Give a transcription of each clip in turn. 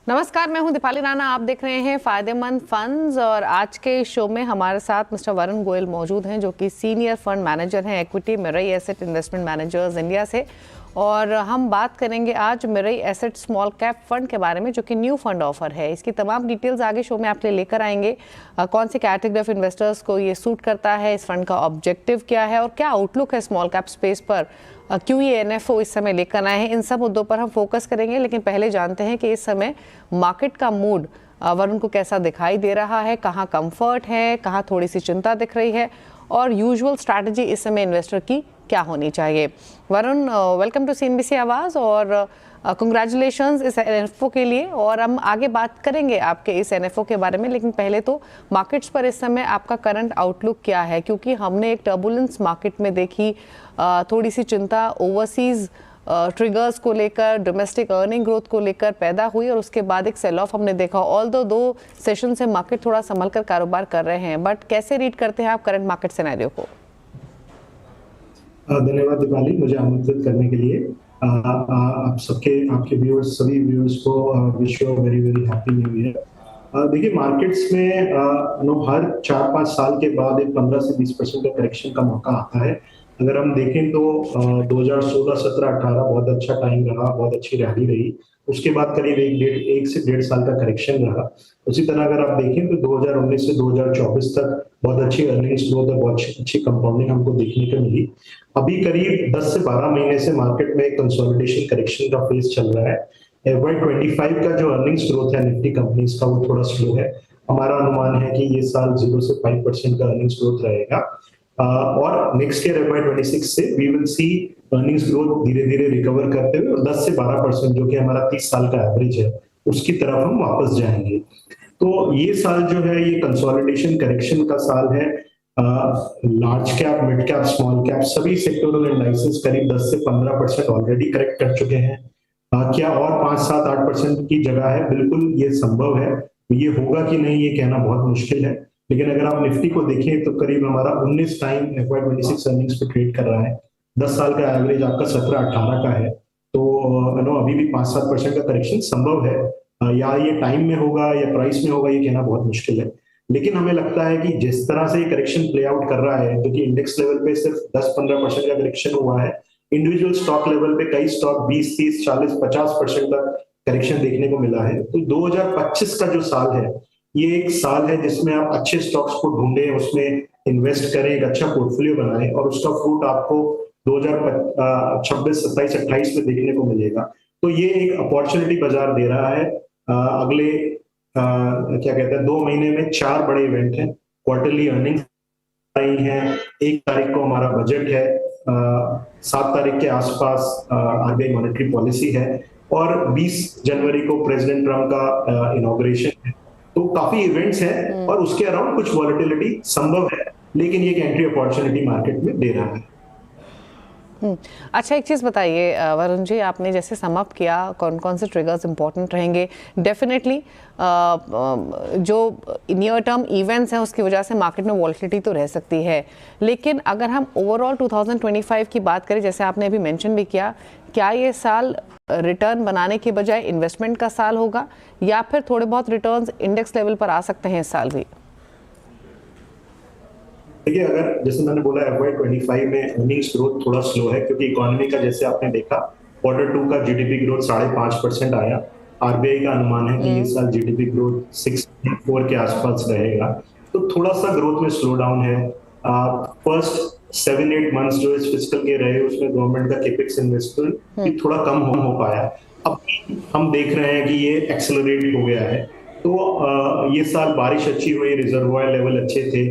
नमस्कार, मैं हूं दीपाली राणा। आप देख रहे हैं फायदेमंद फंड्स और आज के शो में हमारे साथ मिस्टर वरुण गोयल मौजूद हैं, जो कि सीनियर फंड मैनेजर हैं equity Mirae asset investment managers India से। और हम बात करेंगे आज Mirae asset small cap fund के बारे में, जो कि न्यू फंड ऑफर है। इसकी तमाम डिटेल्स आगे शो में आपके लिए लेकर आएंगे। कौन सी कैटेगरी ऑफ इन्वेस्टर्स को ये सूट करता है, इस फंड का ऑब्जेक्टिव क्या है और क्या आउटलुक है स्मॉल कैप स्पेस पर, क्यों ये एनएफओ इस समय लेकर आए हैं, इन सब मुद्दों पर हम फोकस करेंगे। लेकिन पहले जानते हैं कि इस समय मार्केट का मूड वरुण को कैसा दिखाई दे रहा है, कहाँ कंफर्ट है, कहाँ थोड़ी सी चिंता दिख रही है और यूजुअल स्ट्रैटेजी इस समय इन्वेस्टर की क्या होनी चाहिए। वरुण, वेलकम टू सीएनबीसी आवाज़ और कंग्रेचुलेशंस इस एनएफओ के लिए। और हम आगे बात करेंगे आपके इस एनएफओ के बारे में, लेकिन पहले तो मार्केट्स पर इस समय आपका करंट आउटलुक क्या है, क्योंकि हमने एक टर्बुलेंस मार्केट में देखी, थोड़ी सी चिंता ओवरसीज ट्रिगर्स को लेकर, डोमेस्टिक अर्निंग ग्रोथ को लेकर पैदा हुई और उसके बाद एक सेल ऑफ हमने देखा। ऑल्दो 2 सेशन से मार्केट थोड़ा संभल कर कारोबार कर रहे हैं, बट कैसे रीड करते हैं आप करंट मार्केट सिनेरियो को? धन्यवाद दीपाली, मुझे आमंत्रित करने के लिए। आप सबके, आपके व्यूअर्स, सभी व्यूअर्स को wish you very very happy new year. देखिए, मार्केट्स में हर 4-5 साल के बाद एक 15 से 20% का करेक्शन का मौका आता है। अगर हम देखें तो 2016, 17, 18 बहुत अच्छा टाइम रहा, बहुत अच्छी रैली रही। उसके बाद करीब 1 से 1.5 साल का करेक्शन रहा। उसी तरह अगर आप देखें तो 2019 से 2024 तक बहुत अच्छी अर्निंग्स ग्रोथ और बहुत अच्छी कंपाउंडिंग हमको देखने को मिली। अभी करीब 10 से 12 महीने से मार्केट में कंसोलिडेशन करेक्शन का फेज चल रहा है। FY25 का जो अर्निंग्स ग्रोथ है निफ्टी कंपनीज का, वो थोड़ा स्लो है। हमारा अनुमान है कि ये साल 0 से 5% का अर्निंग्स ग्रोथ रहेगा। और नेक्स्ट ईयर FY26 से we will see earnings growth धीरे धीरे रिकवर करते हुए और 10 से 12% जो कि हमारा 30 साल का एवरेज है उसकी तरफ हम वापस जाएंगे। तो ये साल जो है ये कंसोलिडेशन करेक्शन का साल है। Large cap, mid cap, small cap सभी सेक्टोरल इंडाइसेस करीब 10 से 15% ऑलरेडी करेक्ट कर चुके हैं। क्या और 5, 7, 8% की जगह है? बिल्कुल ये संभव है। ये होगा कि नहीं ये कहना बहुत मुश्किल है। लेकिन अगर आप निफ्टी को देखें तो करीब हमारा 19 टाइम FY26 अर्निंग्स पे ट्रेड कर रहा है। 10 साल का एवरेज आपका 17-18 का है। तो अभी भी 5-7% का करेक्शन संभव है। या ये टाइम में होगा या प्राइस में होगा ये कहना बहुत मुश्किल है। लेकिन हमें लगता है कि जिस तरह से ये करेक्शन प्ले आउट कर रहा है, जो कि इंडेक्स लेवल पे सिर्फ 10-15% का करेक्शन हुआ है, इंडिविजुअल स्टॉक लेवल पे कई स्टॉक 20, 30, 40, 50% तक करेक्शन देखने को मिला है। तो 2025 का जो साल है ये एक साल है जिसमें आप अच्छे स्टॉक्स को ढूंढें, उसमें इन्वेस्ट करें, एक अच्छा पोर्टफोलियो बनाएं और उसका फ्रूट आपको 2026, 27, 28 में देखने को मिलेगा। तो ये एक अपॉर्चुनिटी बाजार दे रहा है। अगले क्या कहते हैं 2 महीने में 4 बड़े इवेंट हैं। क्वार्टरली अर्निंग्स आई है, 1 तारीख को हमारा बजट है, 7 तारीख के आसपास आरबीआई मॉनेटरी पॉलिसी है और 20 जनवरी को प्रेसिडेंट ट्रम्प का इनॉग्रेशन है। तो काफी इवेंट्स हैं और उसके अराउंड कुछ वॉलेटिलिटी संभव है, लेकिन ये एक एंट्री अपॉर्चुनिटी मार्केट में दे रहा है। अच्छा, एक चीज़ बताइए वरुण जी, आपने जैसे सम अप किया कौन कौन से ट्रिगर्स इंपॉर्टेंट रहेंगे। डेफिनेटली जो नियर टर्म इवेंट्स हैं उसकी वजह से मार्केट में वॉलेटिलिटी तो रह सकती है, लेकिन अगर हम ओवरऑल 2025 की बात करें, जैसे आपने अभी मेंशन भी किया, क्या ये साल रिटर्न बनाने के बजाय इन्वेस्टमेंट का साल होगा या फिर थोड़े बहुत रिटर्न्स इंडेक्स लेवल पर आ सकते हैं इस साल भी? देखिए, अगर जैसे मैंने बोला FY25 में अर्निंग्स ग्रोथ थोड़ा स्लो है क्योंकि इकोनॉमी का, जैसे आपने देखा, Q2 का जीडीपी ग्रोथ 5.5% आया। आरबीआई का अनुमान है कि इस साल जीडीपी ग्रोथ 6.4 के आसपास रहेगा। तो थोड़ा सा ग्रोथ में स्लो डाउन है। फर्स्ट 7-8 मंथ्स जो इस फिस्कल के रहे उसमें गवर्नमेंट का कैपेक्स इन्वेस्टमेंट थोड़ा कम हो पाया। अब हम देख रहे हैं कि ये एक्सेलरेट हो गया है। तो ये साल बारिश अच्छी हुई, रिजर्वॉयर लेवल अच्छे थे,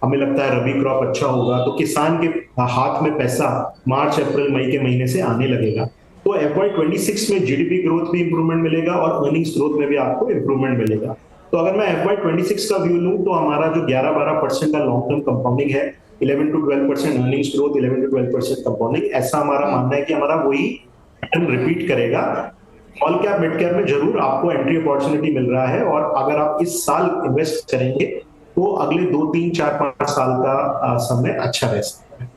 हमें लगता है रबी क्रॉप अच्छा होगा, तो किसान के हाथ में पैसा मार्च, अप्रैल, मई के महीने से आने लगेगा। तो FY26 में जीडीपी ग्रोथ भी इंप्रूवमेंट मिलेगा और अर्निंग्स ग्रोथ में भी आपको इंप्रूवमेंट मिलेगा। तो अगर मैं FY26 का व्यू लूं तो हमारा जो 11-12% का लॉन्ग टर्म कंपाउंडिंग है, 11-12% अर्निंग्स ग्रोथ, 11-12% कंपाउंडिंग, ऐसा हमारा मानना है कि हमारा वही पैटर्न रिपीट करेगा। स्मॉल कैप, मिड कैप में जरूर आपको एंट्री अपॉर्चुनिटी मिल रहा है और अगर आप इस साल इन्वेस्ट करेंगे तो अगले 2, 3, 4, 5 साल का समय अच्छा रह सकता है।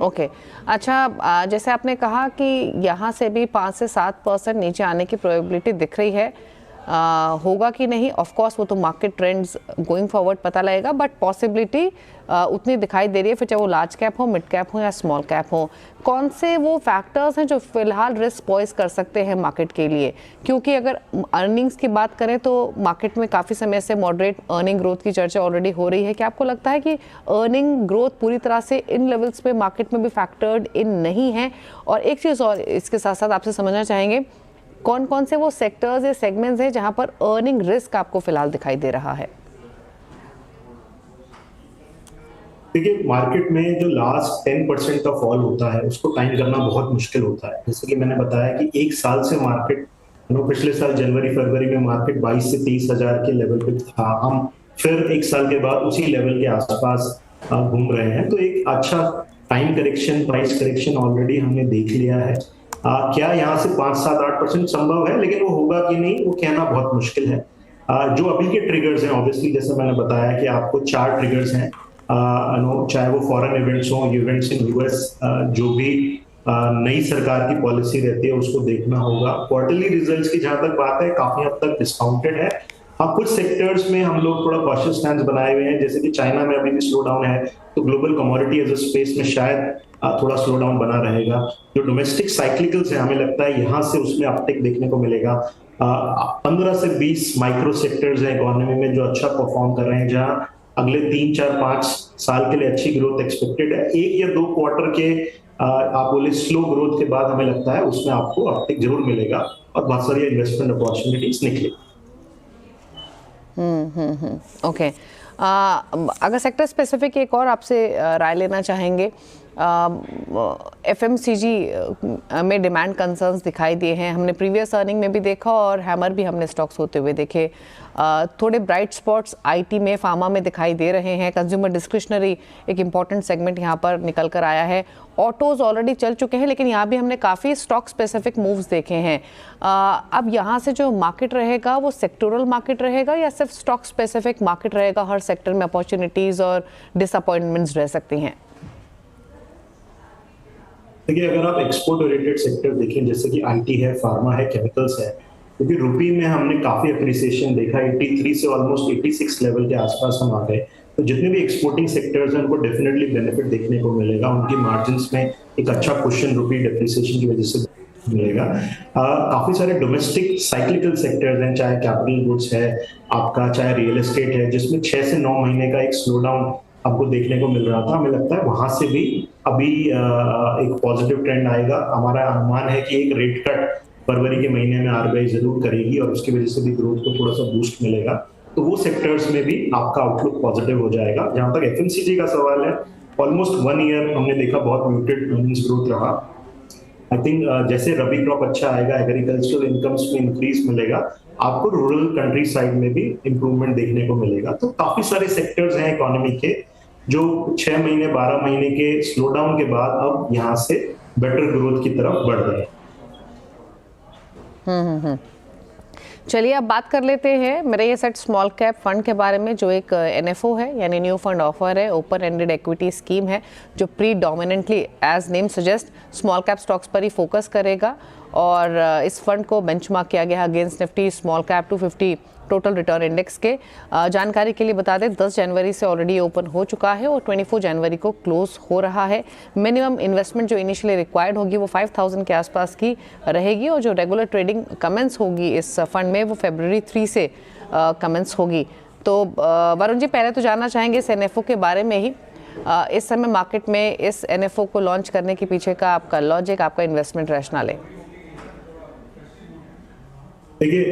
ओके अच्छा, जैसे आपने कहा कि यहाँ से भी 5 से 7% नीचे आने की प्रोबेबिलिटी दिख रही है। होगा कि नहीं, ऑफ कोर्स वो तो मार्केट ट्रेंड्स गोइंग फॉरवर्ड पता लगेगा, बट पॉसिबिलिटी उतनी दिखाई दे रही है, फिर चाहे वो लार्ज कैप हो, मिड कैप हो या स्मॉल कैप हो। कौन से वो फैक्टर्स हैं जो फिलहाल रिस्क पॉइज कर सकते हैं मार्केट के लिए? क्योंकि अगर अर्निंग्स की बात करें तो मार्केट में काफ़ी समय से मॉडरेट अर्निंग ग्रोथ की चर्चा ऑलरेडी हो रही है। क्या आपको लगता है कि अर्निंग ग्रोथ पूरी तरह से इन लेवल्स पे मार्केट में भी फैक्टर्ड इन नहीं है? और एक चीज़ और इसके साथ साथ आपसे समझना चाहेंगे, कौन कौन से वो सेक्टर्स या सेगमेंट्स हैं जहां पर अर्निंग रिस्क आपको फिलहाल दिखाई दे रहा है? देखिए, मार्केट में जो लास्ट 10% का फॉल होता है उसको टाइम करना बहुत मुश्किल होता है। जैसे कि मैंने बताया कि एक साल से मार्केट, पिछले साल जनवरी फरवरी में मार्केट 22 से 30 हजार के लेवल पे था। हम फिर एक साल के बाद उसी लेवल के आसपास घूम रहे हैं। तो एक अच्छा time correction, price correction already हमने देख लिया है। क्या यहाँ से 5, 7, 8% संभव है, लेकिन वो होगा कि नहीं वो कहना बहुत मुश्किल है। जो अभी के ट्रिगर्स हैं, ऑब्वियसली जैसे मैंने बताया कि आपको 4 ट्रिगर्स हैं, चाहे वो फॉरेन इवेंट्स हो, इवेंट्स इन यूएस, जो भी नई सरकार की पॉलिसी रहती है उसको देखना होगा। क्वार्टरली रिजल्ट्स की जहां तक बात है, काफी हद तक डिस्काउंटेड है। हाँ, कुछ सेक्टर्स में हम लोग थोड़ा कॉशियस स्टैंड बनाए हुए हैं, जैसे कि चाइना में अभी भी स्लो डाउन है, तो global commodity as a space में शायद थोड़ा स्लो डाउन बना रहेगा। जो डोमेस्टिक साइक्लिकल्स है, हमें लगता है यहाँ से उसमें अपटेक देखने को मिलेगा। 15 से 20 माइक्रो सेक्टर्स हैं इकोनॉमी में जो अच्छा परफॉर्म कर रहे हैं, जहाँ अगले 3, 4, 5 साल के लिए अच्छी ग्रोथ एक्सपेक्टेड है। 1 या 2 क्वार्टर के आप बोले स्लो ग्रोथ के बाद हमें लगता है उसमें आपको अपटेक जरूर मिलेगा और बहुत सारी इन्वेस्टमेंट अपॉर्चुनिटीज निकलेगी। ओके, अगर सेक्टर स्पेसिफिक एक और आपसे राय लेना चाहेंगे, एफएमसीजी में डिमांड कंसर्न्स दिखाई दिए हैं, हमने प्रीवियस अर्निंग में भी देखा और हैमर भी हमने स्टॉक्स होते हुए देखे। थोड़े ब्राइट स्पॉट्स आईटी में, फार्मा में दिखाई दे रहे हैं। कंज्यूमर डिस्क्रिशनरी एक इम्पॉर्टेंट सेगमेंट यहाँ पर निकल कर आया है। ऑटोज ऑलरेडी चल चुके हैं, लेकिन यहाँ भी हमने काफ़ी स्टॉक स्पेसिफिक मूव्स देखे हैं। अब यहाँ से जो मार्केट रहेगा वो सेक्टोरल मार्केट रहेगा या सिर्फ स्टॉक स्पेसिफिक मार्केट रहेगा? हर सेक्टर में अपॉर्चुनिटीज़ और डिसअपॉइंटमेंट्स रह सकती हैं। देखिए, अगर आप एक्सपोर्ट ओरिएंटेड सेक्टर देखें, जैसे कि आईटी है, फार्मा है, केमिकल्स है, क्योंकि रुपी में हमने काफी अप्रिसिएशन देखा, 83 से ऑलमोस्ट 86 लेवल के आसपास हम आ गए। तो जितने भी एक्सपोर्टिंग सेक्टर्स हैं उनको डेफिनेटली बेनिफिट देखने को मिलेगा। उनकी मार्जिन्स में एक अच्छा क्वेश्चन रुपी डेप्रिसिएशन की वजह से मिलेगा। काफी सारे डोमेस्टिक साइक्लिकल सेक्टर्स हैं, चाहे कैपिटल गुड्स है आपका, चाहे रियल एस्टेट है, जिसमें 6 से 9 महीने का एक स्लो डाउन आपको देखने को मिल रहा था। हमें लगता है वहां से भी अभी एक पॉजिटिव ट्रेंड आएगा। हमारा अनुमान है कि एक रेट कट फरवरी के महीने में आरबीआई जरूर करेगी और उसकी वजह से भी ग्रोथ को थोड़ा सा बूस्ट मिलेगा। तो वो सेक्टर्स में भी आपका आउटलुक पॉजिटिव हो जाएगा। जहां तक एफएमसीजी का सवाल है, ऑलमोस्ट 1 ईयर हमने देखा बहुत म्यूटेड अर्निंग्स ग्रोथ रहा। आई थिंक जैसे रबी क्रॉप अच्छा आएगा, एग्रीकल्चरल इनकम्स में इंक्रीज मिलेगा, आपको रूरल कंट्री साइड में भी इंप्रूवमेंट देखने को मिलेगा। तो काफी सारे सेक्टर्स हैं इकोनॉमी के जो 6 महीने 12 महीने के स्लो डाउन के बाद अब यहाँ से बेटर ग्रोथ की तरफ बढ़ रहे हैं। चलिए अब बात कर लेते हैं Mirae asset small cap fund के बारे में, जो एक एनएफओ है यानी न्यू फंड ऑफर है, ओपन एंडेड इक्विटी स्कीम है, जो predominantly as name suggest small cap stocks पर ही फोकस करेगा। और इस फंड को बेंचमार्क किया गया against Nifty small cap 250 total return index के। जानकारी के लिए बता दें 10 जनवरी से ऑलरेडी ओपन हो चुका है और 24 जनवरी को क्लोज हो रहा है। मिनिमम इन्वेस्टमेंट जो इनिशियली रिक्वायर्ड होगी वो 5000 के आसपास की रहेगी और जो रेगुलर ट्रेडिंग कमेंस होगी इस फंड में वो फरवरी 3 से कमेंस होगी। तो वरुण जी, पहले तो जानना चाहेंगे इस एनएफओ के बारे में ही, इस समय मार्केट में इस एनएफओ को लॉन्च करने के पीछे का आपका लॉजिक, आपका इन्वेस्टमेंट रैशनल है। देखिए,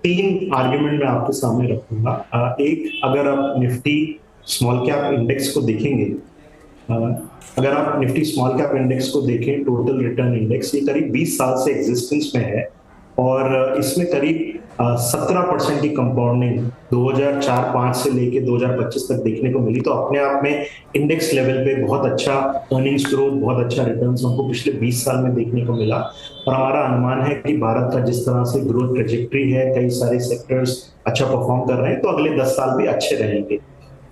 3 आर्गुमेंट मैं आपके सामने रखूंगा। एक, अगर आप निफ्टी स्मॉल कैप इंडेक्स को देखेंगे, अगर आप निफ्टी स्मॉल कैप इंडेक्स को देखें, टोटल रिटर्न इंडेक्स, ये करीब 20 साल से एग्जिस्टेंस में है और इसमें करीब 17% की कंपाउंडिंग 2004-05 से लेके 2025 तक देखने को मिली। तो अपने आप में इंडेक्स लेवल पे बहुत अच्छा अर्निंग्स ग्रोथ, बहुत अच्छा रिटर्न्स हमको पिछले 20 साल में देखने को मिला। और हमारा अनुमान है कि भारत का जिस तरह से ग्रोथ ट्रेजेक्टरी है, कई सारे सेक्टर्स अच्छा परफॉर्म कर रहे हैं, तो अगले 10 साल भी अच्छे रहेंगे।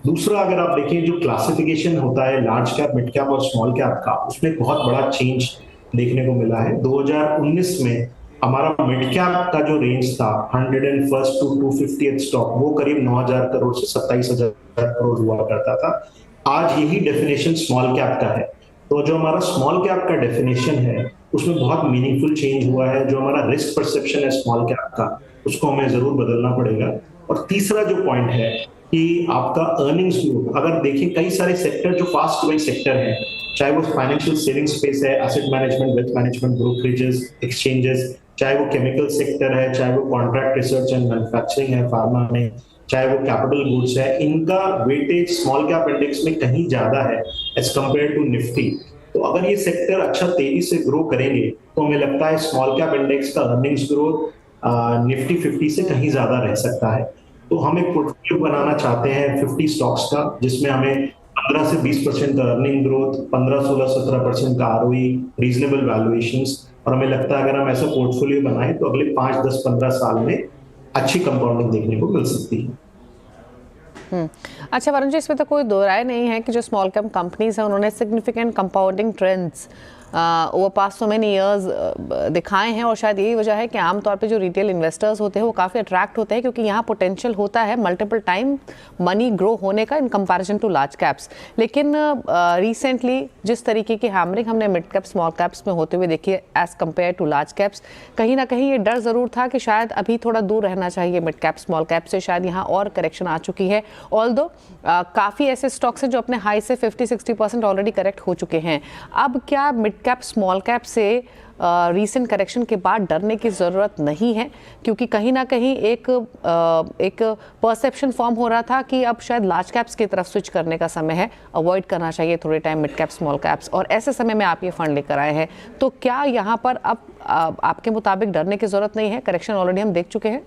दूसरा, अगर आप देखें जो क्लासिफिकेशन होता है लार्ज कैप, मिड कैप और स्मॉल कैप का, उसमें बहुत बड़ा चेंज देखने को मिला है। 2019 में हमारा मिड कैप का जो रेंज था 101st टू 250th स्टॉक, वो करीब 9,000 करोड़ से 27,000 करोड़ हुआ करता था। आज यही डेफिनेशन स्मॉल कैप का है। तो जो हमारा स्मॉल कैप का डेफिनेशन है उसमें बहुत मीनिंगफुल चेंज हुआ है। जो हमारा रिस्क परसेप्शन है स्मॉल कैप का, उसको हमें जरूर बदलना पड़ेगा। और तीसरा जो पॉइंट है कि आपका अर्निंग्स ग्रोथ, अगर देखें कई सारे सेक्टर जो फास्ट ग्रोइंग सेक्टर हैं, चाहे वो फाइनेंशियल सेविंग स्पेस है, asset management, wealth management, brokerages, exchanges, चाहे वो केमिकल सेक्टर है, चाहे वो कॉन्ट्रैक्ट रिसर्च एंड मैन्युफैक्चरिंग है फार्मा में, चाहे वो कैपिटल गुड्स है, इनका वेटेज स्मॉल कैप इंडेक्स में कहीं ज्यादा है एज कंपेयर टू निफ्टी। तो अगर ये सेक्टर अच्छा तेजी से ग्रो करेंगे तो हमें लगता है स्मॉल कैप इंडेक्स का अर्निंग्स ग्रोथ निफ्टी 50 से कहीं ज्यादा रह सकता है। तो हम एक पोर्टफोलियो बनाना चाहते हैं 50 स्टॉक्स का, जिसमें हमें 15 से 20% का अर्निंग ग्रोथ, 15, 16, 17% का आरओई, रीजनेबल वैल्यूएशंस, और हमें लगता है अगर हम ऐसा पोर्टफोलियो बनाएं तो अगले 5, 10, 15 साल में अच्छी कंपाउंडिंग देखने को मिल सकती है। अच्छा वरुण जी, इसमें तो कोई दो राय नहीं है कि जो स्मॉल कैप कंपनीज हैं उन्होंने significant compounding trends over past so many years दिखाए हैं, और शायद यही वजह है कि आमतौर पे जो रिटेल इन्वेस्टर्स होते हैं वो काफ़ी अट्रैक्ट होते हैं, क्योंकि यहाँ पोटेंशियल होता है मल्टीपल टाइम मनी ग्रो होने का इन कंपैरिजन टू लार्ज कैप्स। लेकिन रिसेंटली जिस तरीके की हैमरिंग हमने मिड कैप स्मॉल कैप्स में होते हुए देखी है as compare to large caps, कहीं ना कहीं ये डर ज़रूर था कि शायद अभी थोड़ा दूर रहना चाहिए मिड कैप स्मॉल कैप से, शायद यहाँ और करेक्शन आ चुकी है। ऑल्दो काफ़ी ऐसे स्टॉक्स हैं जो अपने हाई से 50-60% ऑलरेडी करेक्ट हो चुके हैं। अब क्या मिड कैप स्मॉल कैप से रीसेंट करेक्शन के बाद डरने की ज़रूरत नहीं है, क्योंकि कहीं ना कहीं एक परसेप्शन फॉर्म हो रहा था कि अब शायद लार्ज कैप्स की तरफ स्विच करने का समय है, अवॉइड करना चाहिए थोड़े time mid cap small caps, और ऐसे समय में आप ये फंड लेकर आए हैं। तो क्या यहाँ पर अब आपके मुताबिक डरने की ज़रूरत नहीं है? करेक्शन ऑलरेडी हम देख चुके हैं।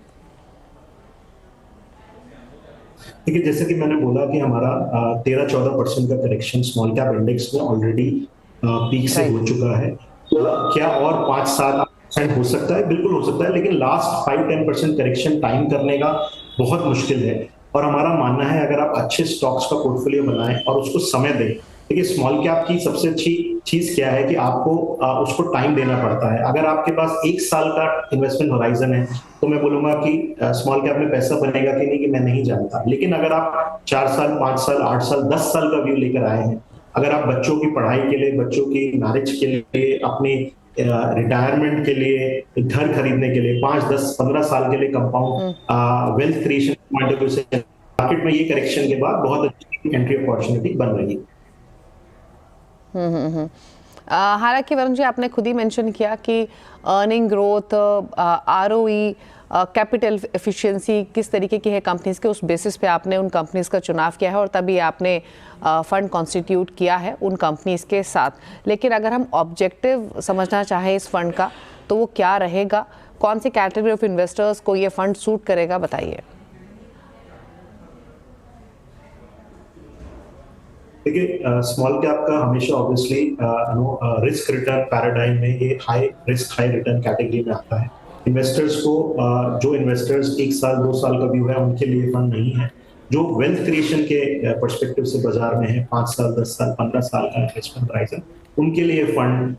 देखिए, जैसे कि मैंने बोला कि हमारा 13-14% का करेक्शन स्मॉल कैप इंडेक्स में ऑलरेडी पीक से हो चुका है। क्या और 5-7% हो सकता है? बिल्कुल हो सकता है, लेकिन लास्ट 5-10% करेक्शन टाइम करने का बहुत मुश्किल है। और हमारा मानना है अगर आप अच्छे स्टॉक्स का पोर्टफोलियो बनाएं और उसको समय दें। देखिए, स्मॉल कैप की सबसे अच्छी चीज क्या है कि आपको उसको टाइम देना पड़ता है। अगर आपके पास 1 साल का इन्वेस्टमेंट होराइजन है तो मैं बोलूंगा कि स्मॉल कैप में पैसा बनेगा कि नहीं कि मैं नहीं जानता, लेकिन अगर आप 4 साल, 5 साल, 8 साल, 10 साल का व्यू लेकर आए हैं, अगर आप बच्चों की पढ़ाई के लिए, बच्चों की मैरिज के लिए, अपनी रिटायरमेंट के लिए, घर खरीदने के लिए 5, 10, 15 साल के लिए compound wealth creation point of view से मार्केट में ये करेक्शन के बाद बहुत अच्छी एंट्री अपॉर्चुनिटी बन रही है। हालांकि वरुण जी, आपने खुद ही मेंशन किया कि earning growth, ROE, capital efficiency किस तरीके की है कंपनीज के, उस बेसिस पे आपने उन कंपनीज का चुनाव किया है और तभी आपने फंड कॉन्स्टिट्यूट किया है उन कंपनीज के साथ। लेकिन अगर हम ऑब्जेक्टिव समझना चाहें इस फंड का तो वो क्या रहेगा? कौन सी कैटेगरी ऑफ इन्वेस्टर्स को ये फंड सूट करेगा, बताइए। देखिए, स्मॉल कैप का हमेशा ऑब्वियसली रिस्क रिटर्न पैराडाइम में ये high risk high return category में आता है। इन्वेस्टर्स को जो इन्वेस्टर्स 1 साल 2 साल का व्यू है उनके लिए फंड नहीं है। जो वेल्थ क्रिएशन के पर्सपेक्टिव से बाजार में है, 5 साल, 10 साल, 15 साल का इन्वेस्टमेंट होराइजन, उनके लिए fund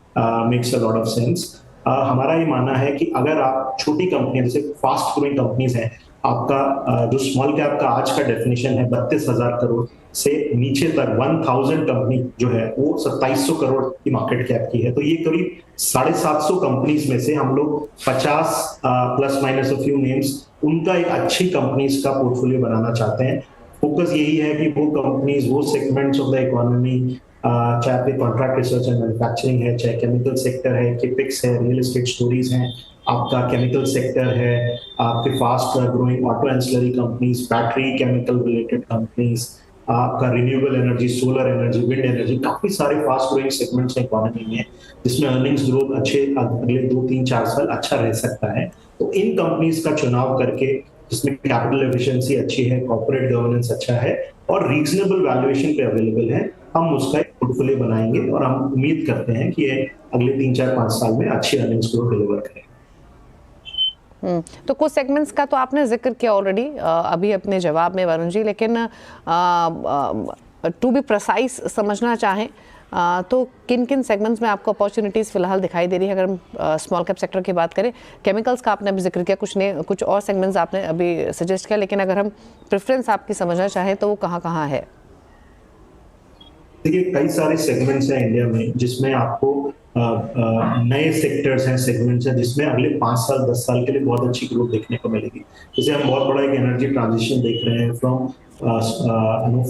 makes a lot of sense. हमारा ये मानना है कि अगर आप छोटी कंपनियां जैसे फास्ट ग्रोइंग कंपनीज हैं, आपका जो स्मॉल कैप का आज का डेफिनेशन है 32,000 करोड़ से नीचे तक 1000 कंपनी जो है वो 2700 करोड़ की मार्केट कैप की है। तो ये करीब 750 कंपनीज में से हम लोग 50 plus minus a few names उनका एक अच्छी कंपनीज का पोर्टफोलियो बनाना चाहते हैं। फोकस यही है कि वो कंपनीज, वो सेगमेंट्स ऑफ द इकोनॉमी, चाहे आपके कॉन्ट्रैक्ट रिसर्च एंड मैन्युफैक्चरिंग है, चाहे केमिकल सेक्टर है, केपिक्स है, रियल एस्टेट स्टोरीज हैं, आपका केमिकल सेक्टर है, आपके fast growing auto ancillary companies, battery chemical related companies, आपका renewable energy, solar energy, wind energy, काफी सारे फास्ट ग्रोइंग सेगमेंट्स हैं इकोनॉमी में जिसमें अर्निंग्स ग्रोथ अच्छे अगले 2-3-4 साल अच्छा रह सकता है। तो इन कंपनीज का चुनाव करके जिसमें कैपिटल एफिशिएंसी अच्छी है, कॉर्पोरेट गवर्नेंस अच्छा है और रीजनेबल वैल्यूएशन पे अवेलेबल है, हम उसका एक पोर्टफोलियो बनाएंगे और हम उम्मीद करते हैं कि ये अगले 3-4-5 साल में अच्छी अर्निंग्स ग्रोथ डिलीवर करें। तो कुछ सेगमेंट्स का तो आपने जिक्र किया ऑलरेडी अभी अपने जवाब में वरुण जी, लेकिन टू बी प्रिसाइज समझना चाहें तो किन किन सेगमेंट्स में आपको अपॉर्चुनिटीज़ फिलहाल दिखाई दे रही है? अगर हम स्मॉल कैप सेक्टर की बात करें, केमिकल्स का आपने अभी जिक्र किया, कुछ और सेगमेंट्स आपने अभी सजेस्ट किया, लेकिन अगर हम प्रेफरेंस आपकी समझना चाहें तो वो कहाँ कहाँ है? देखिए, कई सारे सेगमेंट्स हैं इंडिया में जिसमें आपको नए सेक्टर्स हैं, सेगमेंट्स हैं जिसमें अगले 5 साल 10 साल के लिए बहुत अच्छी ग्रोथ देखने को मिलेगी। जैसे हम बहुत बड़ा एक एनर्जी ट्रांजिशन देख रहे हैं from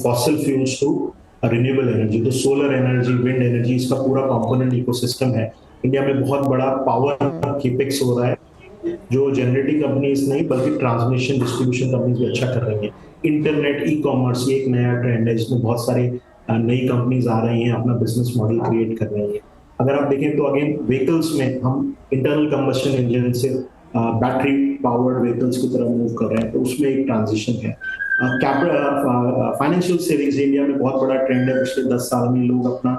fossil fuels to renewable energy. तो सोलर एनर्जी, विंड एनर्जी, इसका पूरा कंपोनेंट इकोसिस्टम है। इंडिया में बहुत बड़ा पावर केपेक्स हो रहा है, जो जनरेटिंग कंपनीज नहीं बल्कि ट्रांसमिशन डिस्ट्रीब्यूशन कंपनीज भी अच्छा कर रही है। इंटरनेट, ई कॉमर्स, ये एक नया ट्रेंड है जिसमें बहुत सारे नई कंपनीज आ रही हैं, अपना बिजनेस मॉडल क्रिएट कर रही हैं। अगर आप देखें तो अगेन व्हीकल्स में हम इंटरनल कंबशन इंजन से बैटरी पावर्ड व्हीकल्स की तरफ मूव कर रहे हैं, तो उसमें एक ट्रांजिशन है। फाइनेंशियल सेविंग्स इंडिया में बहुत बड़ा ट्रेंड है। पिछले 10 साल में लोग अपना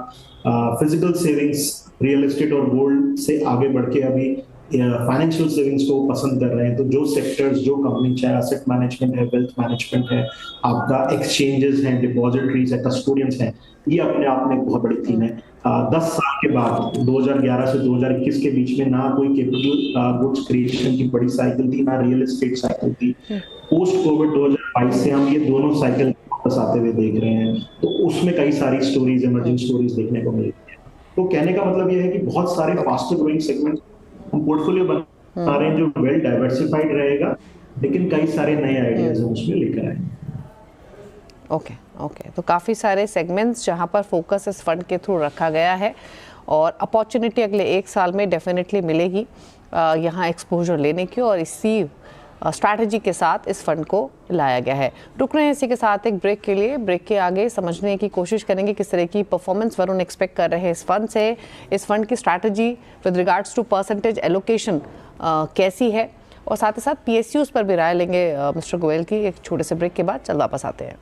फिजिकल सेविंग्स, रियल एस्टेट और गोल्ड से आगे बढ़ के अभी फाइनेंशियल सेविंग्स को पसंद कर रहे हैं। तो जो सेक्टर्स, जो कंपनी, चाहे एसेट मैनेजमेंट है, वेल्थ मैनेजमेंट है, आपका एक्सचेंजेस हैं, डिपॉजिटरीज है, कस्टोडियंस हैं, ये अपने आप में एक बहुत बड़ी थीम है। 10 साल के बाद 2011 से 2021 के बीच में ना कोई कैपिटल गुड्स क्रिएशन की बड़ी साइकिल थी, ना रियल एस्टेट साइकिल थी। पोस्ट कोविड 2022 से हम ये दोनों साइकिल वापस आते हुए देख रहे हैं। तो उसमें कई सारी स्टोरीज, इमर्जिंग स्टोरीज देखने को मिलती है। तो कहने का मतलब ये है कि बहुत सारे फास्टर ग्रोइंग सेगमेंट हम पोर्टफोलियो बना रहे हैं जो वेल डाइवर्सिफाइड रहेगा, लेकिन कई सारे नए आइडियाज हम उसमें लेकर आएंगे। ओके, तो काफ़ी सारे सेगमेंट्स जहां पर फोकस इस फंड के थ्रू रखा गया है और अपॉर्चुनिटी अगले 1 साल में डेफिनेटली मिलेगी यहाँ एक्सपोजर लेने की, और इसी स्ट्रैटेजी के साथ इस फंड को लाया गया है। रुक रहे हैं इसी के साथ एक ब्रेक के लिए। ब्रेक के आगे समझने की कोशिश करेंगे किस तरह की परफॉर्मेंस वरुण एक्सपेक्ट कर रहे हैं इस फंड से, इस फंड की strategy with regards to percentage allocation कैसी है, और साथ ही साथ PSUs पर भी राय लेंगे मिस्टर गोयल की। एक छोटे से ब्रेक के बाद चल वापस आते हैं।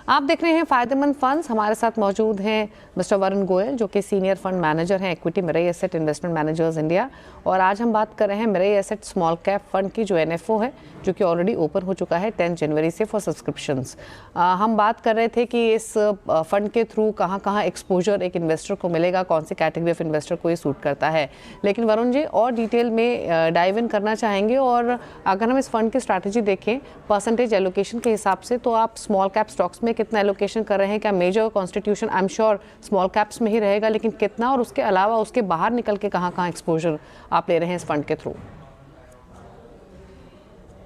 आप देख रहे हैं फायदेमंद फंड्स। हमारे साथ मौजूद हैं मिस्टर वरुण गोयल, जो कि सीनियर फंड मैनेजर हैं equity Mirae asset investment managers India, और आज हम बात कर रहे हैं Mirae asset small cap fund की, जो NFO है, जो कि ऑलरेडी ओपन हो चुका है 10 जनवरी से फॉर सब्सक्रिप्शंस। हम बात कर रहे थे कि इस फंड के थ्रू कहाँ कहाँ एक्सपोजर एक इन्वेस्टर को मिलेगा, कौन सी कैटेगरी ऑफ इन्वेस्टर को ये सूट करता है। लेकिन वरुण जी और डिटेल में डाइव इन करना चाहेंगे, और अगर हम इस फंड की स्ट्रैटेजी देखें परसेंटेज एलोकेशन के हिसाब से, तो आप स्मॉल कैप स्टॉक्स में कितना एलोकेशन कर रहे हैं? क्या major constitution I am sure small caps में ही रहेगा, लेकिन कितना, और उसके अलावा उसके बाहर निकल के कहाँ कहाँ एक्सपोजर आप ले रहे हैं इस फंड के थ्रू?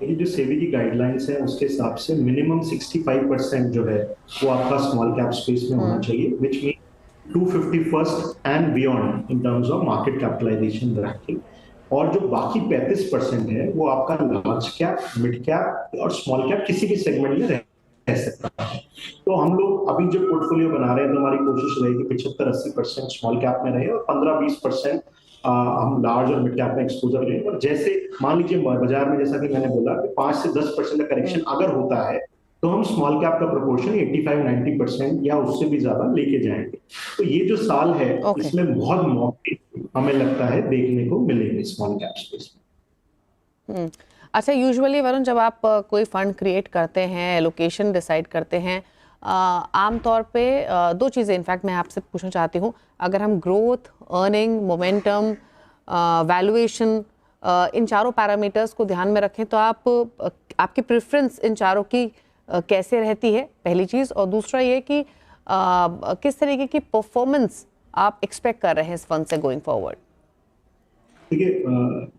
ये जो सेबी की गाइडलाइंस है उसके हिसाब से मिनिमम 65% जो है वो आपका स्मॉल कैप स्पेस में होना चाहिए, which mean 251st and beyond in terms of market capitalisation ranking. और जो बाकी 35% है वो आपका लार्ज कैप, मिड कैप और स्मॉल कैप किसी भी सेगमेंट में रह सकता है। तो हम लोग अभी जो पोर्टफोलियो बना रहे हैं तो हमारी कोशिश रहेगी 75-80% स्मॉल कैप में रहे और 15-20% हम लार्ज और मिड कैप में एक्सपोजर लें। और जैसे मान लीजिए बाजार में, जैसा कि मैंने बोला कि 5 से 10% का करेक्शन अगर होता है तो हम स्मॉल कैप का प्रोपोर्शन 85-90% या उससे भी ज्यादा लेके जाएंगे। तो ये जो साल है इसमें बहुत मौके हमें लगता है देखने को मिलेंगे स्मॉल कैप स्पेस में। अच्छा, यूजुअली वरुण जब आप कोई फंड क्रिएट करते हैं, एलोकेशन डिसाइड करते हैं, आमतौर पे 2 चीज़ें इनफैक्ट मैं आपसे पूछना चाहती हूँ। अगर हम ग्रोथ, अर्निंग, मोमेंटम, वैल्यूएशन, इन चारों पैरामीटर्स को ध्यान में रखें तो आपकी प्रेफरेंस इन चारों की कैसे रहती है, पहली चीज़। और दूसरा ये कि किस तरीके की परफॉर्मेंस आप एक्सपेक्ट कर रहे हैं इस फंड से गोइंग फॉरवर्ड? देखिए,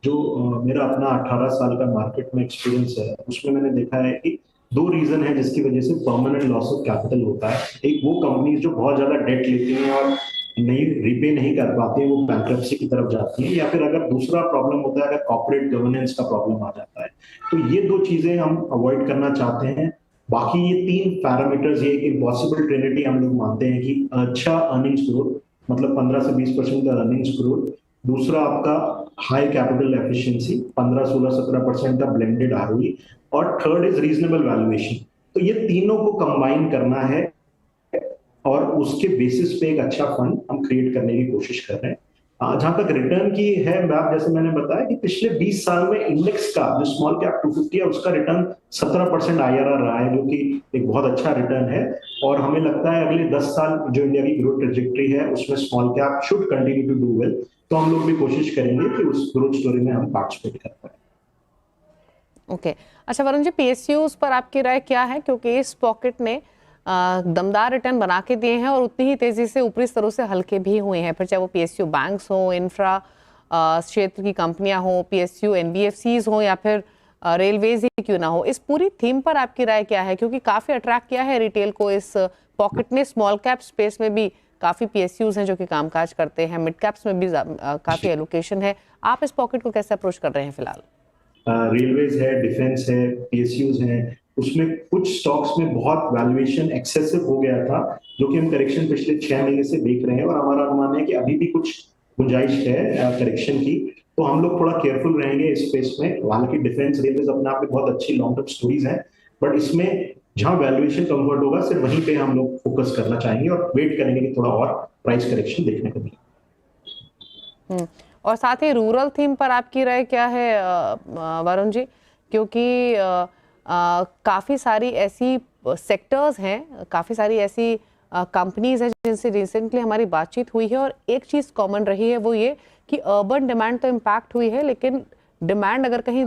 जो मेरा अपना 18 साल का मार्केट में एक्सपीरियंस है उसमें मैंने देखा है कि 2 रीजन है जिसकी वजह से परमानेंट लॉस ऑफ कैपिटल होता है। एक वो कंपनीज जो बहुत ज्यादा डेट लेती हैं और नहीं रीपे नहीं कर पाती हैं, वो बैंक्रप्सी की तरफ जाती हैं, या फिर अगर दूसरा प्रॉब्लम होता है अगर कॉर्पोरेट गवर्नेंस का प्रॉब्लम आ जाता है। तो ये 2 चीजें हम अवॉइड करना चाहते हैं। बाकी ये 3 पैरामीटर्स, ये एक इम्पॉसिबल ट्रिनिटी हम लोग मानते हैं कि अच्छा अर्निंग्स ग्रोथ, मतलब 15 से 20% का अर्निंग्स ग्रोथ, दूसरा आपका हाई कैपिटल एफिशिएंसी 15, 16, 17% का ब्लेंडेड आरओई, और थर्ड इज रीजनेबल वैल्यूएशन। तो ये तीनों को कंबाइन करना है और उसके बेसिस पे एक अच्छा फंड हम क्रिएट करने की कोशिश कर रहे हैं। जहां तक रिटर्न की है बात, जैसे मैंने बताया कि पिछले 20 साल में इंडेक्स का जो स्मॉल कैप 250 है उसका रिटर्न 17% IRR रहा है, जो कि एक बहुत अच्छा रिटर्न है। और हमें लगता है अगले 10 साल जो इंडिया की ग्रोथ ट्रेजेक्टरी है उसमें small cap should continue to do well. तो हम लोग भी कोशिश करेंगे कि उस ग्रोथ स्टोरी में हम पार्टिसिपेट कर पाए। ओके अच्छा वरुण जी, पीएसयूज पर आपकी राय क्या है, क्योंकि इस पॉकेट ने दमदार रिटर्न बना के दिए हैं और उतनी ही तेजी से ऊपरी स्तरों से हल्के भी हुए हैं, फिर चाहे वो पीएसयू बैंक्स हो, इंफ्रा क्षेत्र की कंपनियां हो, पीएसयू एनबीएफसीज हो या फिर रेलवेज ही क्यों ना हो। इस पूरी थीम पर आपकी राय क्या है, क्योंकि काफी अट्रैक्ट किया है रिटेल को इस पॉकेट ने। स्मॉल कैप स्पेस में भी काफी पीएसयूज हैं जो कि कामकाज करते हैं, मिड कैप्स में भी काफी एलोकेशन है। आप इस पॉकेट को कैसे अप्रोच कर रहे हैं फिलहाल? रेलवेज है, डिफेंस है, पीएसयूज हैं, उसमें कुछ स्टॉक्स में बहुत वैल्यूएशन एक्सेसिव हो गया था, जो कि हम करेक्शन पिछले 6 महीने से देख रहे हैं और हमारा अनुमान है कि अभी भी कुछ गुंजाइश है करेक्शन की। तो हम लोग थोड़ा केयरफुल रहेंगे इस स्पेस में। हालांकि डिफेंस, रेलवेज अपने आप में बहुत अच्छी लॉन्ग टर्म स्टोरीज हैं, बट इसमें जहां वैल्यूएशन कंफर्ट होगा सिर्फ वहीं पे हम लोग फोकस करना चाहेंगे और वेट करेंगे कि थोड़ा और प्राइस करेक्शन देखने को मिले। और साथ ही रूरल थीम पर आपकी राय क्या है वरुण जी, क्योंकि काफ़ी सारी ऐसी सेक्टर्स हैं, काफ़ी सारी ऐसी कंपनीज हैं जिनसे रिसेंटली हमारी बातचीत हुई है और एक चीज़ कॉमन रही है, वो ये कि अर्बन डिमांड तो इम्पैक्ट हुई है, लेकिन डिमांड अगर कहीं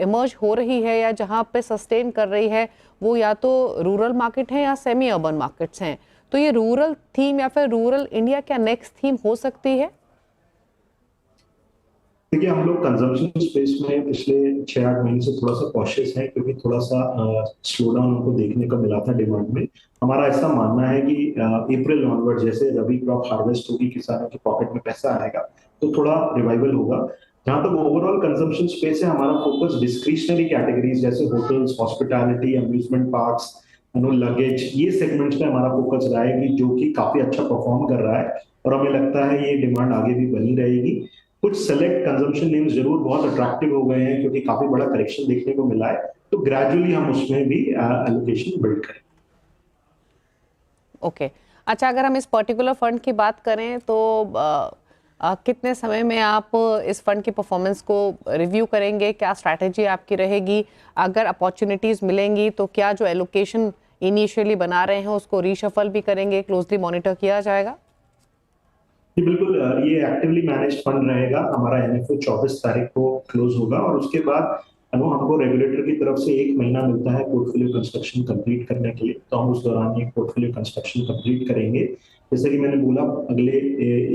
इमर्ज हो रही है या जहाँ पे सस्टेन कर रही है, वो या तो रूरल मार्केट है या सेमी अर्बन मार्केट्स हैं। तो ये रूरल थीम या फिर रूरल इंडिया क्या नेक्स्ट थीम हो सकती है? देखिए, हम लोग कंजम्पशन स्पेस में पिछले 6-8 महीने से थोड़ा सा कॉशियस है, क्योंकि थोड़ा सा स्लोडाउन हमको देखने को मिला था डिमांड में। हमारा ऐसा मानना है कि अप्रैल ऑनवर्ड जैसे रबी क्रॉप हार्वेस्ट होगी, किसानों के पॉकेट में पैसा आएगा तो थोड़ा रिवाइवल होगा। जहां तक ओवरऑल कंजम्पशन स्पेस है, हमारा फोकस डिस्क्रिशनरी कैटेगरीज जैसे hotels, hospitality, amusement parks, luggage, ये सेगमेंट्स पे हमारा फोकस रहा है कि जो कि काफी अच्छा परफॉर्म कर रहा है और हमें लगता है ये डिमांड आगे भी बनी रहेगी। कुछ सेलेक्ट कंजम्पशन नेम्स जरूर बहुत अट्रैक्टिव हो गए हैं क्योंकि काफी बड़ा करेक्शन देखने को मिला है, तो ग्रेजुअली हम उसमें भी एलोकेशन बिल्ड करें। ओके अच्छा, अगर हम इस पर्टिकुलर फंड की बात करें तो कितने समय में आप इस फंड की परफॉर्मेंस को रिव्यू करेंगे? क्या स्ट्रैटेजी आपकी रहेगी? अगर अपॉर्चुनिटीज मिलेंगी तो क्या जो एलोकेशन इनिशियली बना रहे हैं उसको रीशफल भी करेंगे, क्लोजली मॉनिटर किया जाएगा? जी बिल्कुल, ये एक्टिवली मैनेज फंड रहेगा। हमारा एनएफओ 24 तारीख को क्लोज होगा और उसके बाद हमको रेगुलेटर की तरफ से 1 महीना मिलता है पोर्टफोलियो कंस्ट्रक्शन कंप्लीट करने के लिए, तो हम उस दौरान ये पोर्टफोलियो कंस्ट्रक्शन कंप्लीट करेंगे। जैसे कि मैंने बोला, अगले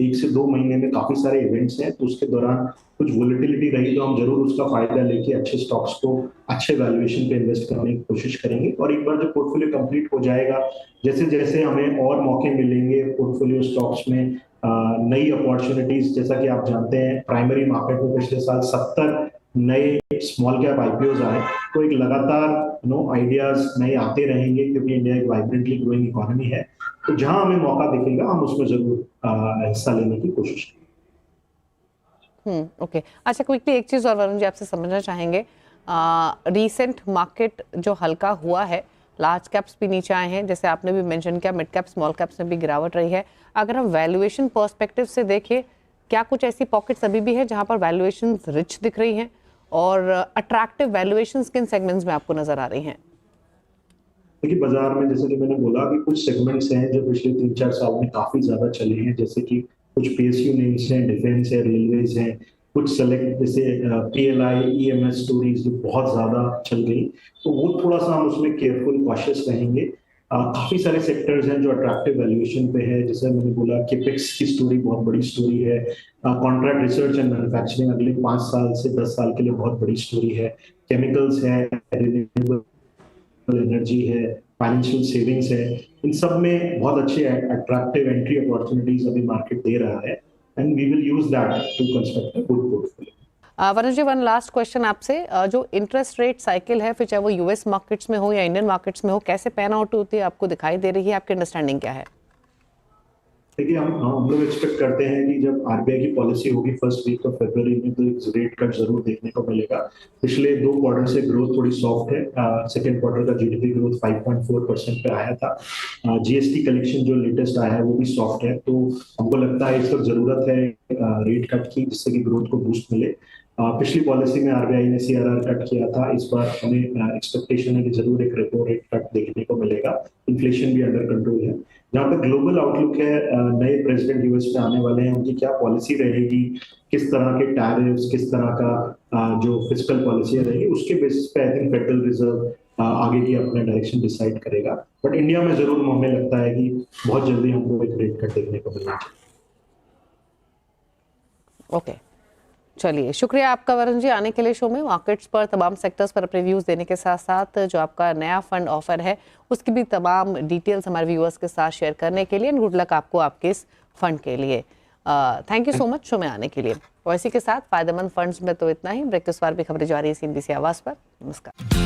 1 से 2 महीने में काफी सारे इवेंट्स हैं, तो उसके दौरान कुछ वोलेटिलिटी रही तो हम जरूर उसका फायदा लेके अच्छे स्टॉक्स को अच्छे वैल्यूएशन पे इन्वेस्ट करने की कोशिश करेंगे। और एक बार जब पोर्टफोलियो कंप्लीट हो जाएगा, जैसे जैसे हमें और मौके मिलेंगे पोर्टफोलियो स्टॉक्स में, नई अपॉर्चुनिटीज, जैसा कि आप जानते हैं प्राइमरी मार्केट में पिछले साल 70 नए स्मॉल कैप आईपीओज आए, तो एक लगातार आइडियाज नए आते रहेंगे क्योंकि इंडिया एक वाइब्रेंटली ग्रोइंग इकोनॉमी है। तो जहां हमें मौका दिखेगा हम उसमें जरूर हिस्सा लेने की कोशिश करेंगे। ओके अच्छा, क्विकली एक चीज और वरुण जी आपसे समझना चाहेंगे, रीसेंट मार्केट जो हल्का हुआ है, लार्ज कैप्स भी नीचे आए हैं, जैसे आपने भी मेंशन किया, मिड कैप स्मॉल कैप्स में भी गिरावट रही है। अगर हम वैल्यूएशन पर्सपेक्टिव से देखें, क्या कुछ ऐसी पॉकेट्स अभी भी है जहां पर वैल्यूएशन रिच दिख रही हैं और अट्रैक्टिव वैल्यूएशन किन सेगमेंट्स में आपको नजर आ रही हैं? देखिए, बाजार में जैसे कि मैंने बोला कि कुछ सेगमेंट्स हैं जो पिछले 3-4 साल में काफी ज्यादा चले हैं, जैसे कि कुछ पीएसयू नेम्स हैं, डिफेंस है, रेलवेज हैं, कुछ सेलेक्ट जैसे पीएलआई, ईएमएस स्टोरीज जो बहुत ज्यादा चल गई, तो वो थोड़ा सा हम उसमें केयरफुल कॉशियस रहेंगे। काफी सारे सेक्टर्स हैं जो अट्रैक्टिव वैल्यूएशन पे है, जैसे मैंने बोला केपेक्स की स्टोरी बहुत बड़ी स्टोरी है, कॉन्ट्रैक्ट रिसर्च एंड मैन्युफैक्चरिंग अगले 5 साल से 10 साल के लिए बहुत बड़ी स्टोरी है, केमिकल्स है, रिन्यूएबल एनर्जी है, फाइनेंशियल सेविंग्स है, इन सब में बहुत अच्छे अट्रैक्टिव एंट्री अपॉर्चुनिटीज अभी मार्केट दे रहा है and we will use that to construct a good portfolio. Varun ji, one last question आपसे, जो इंटरेस्ट रेट साइकिल है, फिर चाहे वो यूएस मार्केट्स में हो या इंडियन मार्केट्स में हो, कैसे पैन आउट होती है आपको दिखाई दे रही है? आपकी अंडरस्टैंडिंग क्या है? देखिए हम लोग एक्सपेक्ट करते हैं कि जब आरबीआई की पॉलिसी होगी फर्स्ट वीक ऑफ फरवरी में, तो एक रेट कट जरूर देखने को मिलेगा। पिछले 2 क्वार्टर से ग्रोथ थोड़ी सॉफ्ट है। सेकेंड क्वार्टर का जीडीपी ग्रोथ 5.4% पे आया था। जीएसटी कलेक्शन जो लेटेस्ट आया है वो भी सॉफ्ट है, तो हमको लगता है इस वक्त जरूरत है रेट कट की, जिससे कि ग्रोथ को बूस्ट मिले। पिछली पॉलिसी में आरबीआई ने सीआरआर कट किया था, इस बार हमें एक्सपेक्टेशन है कि जरूर एक रेपो रेट कट देखने को मिलेगा। इन्फ्लेशन भी अंडर कंट्रोल है। जहाँ पे ग्लोबल आउटलुक है, नए प्रेसिडेंट यूएस में आने वाले हैं, उनकी क्या पॉलिसी रहेगी, किस तरह के टैरिफ्स, किस तरह का जो फिस्कल पॉलिसी रहेगी, उसके बेसिस पे आई थिंक फेडरल रिजर्व आगे की अपना डायरेक्शन डिसाइड करेगा। बट इंडिया में जरूर हमें लगता है कि बहुत जल्दी हमको एक रेट कट देखने को मिलना चाहिए। ओके, चलिए, शुक्रिया आपका वरुण जी आने के लिए शो में। मार्केट्स पर तमाम सेक्टर्स पर अपने व्यूज़ देने के साथ साथ जो आपका नया फंड ऑफर है उसकी भी तमाम डिटेल्स हमारे व्यूअर्स के साथ शेयर करने के लिए, एंड गुड लक आपको आपके इस फंड के लिए। Thank you so much show में आने के लिए। और इसी के साथ फायदेमंद फंड्स में तो इतना ही। ब्रेक के इस बार भी खबरें जारी है CNBC आवाज़ पर। नमस्कार।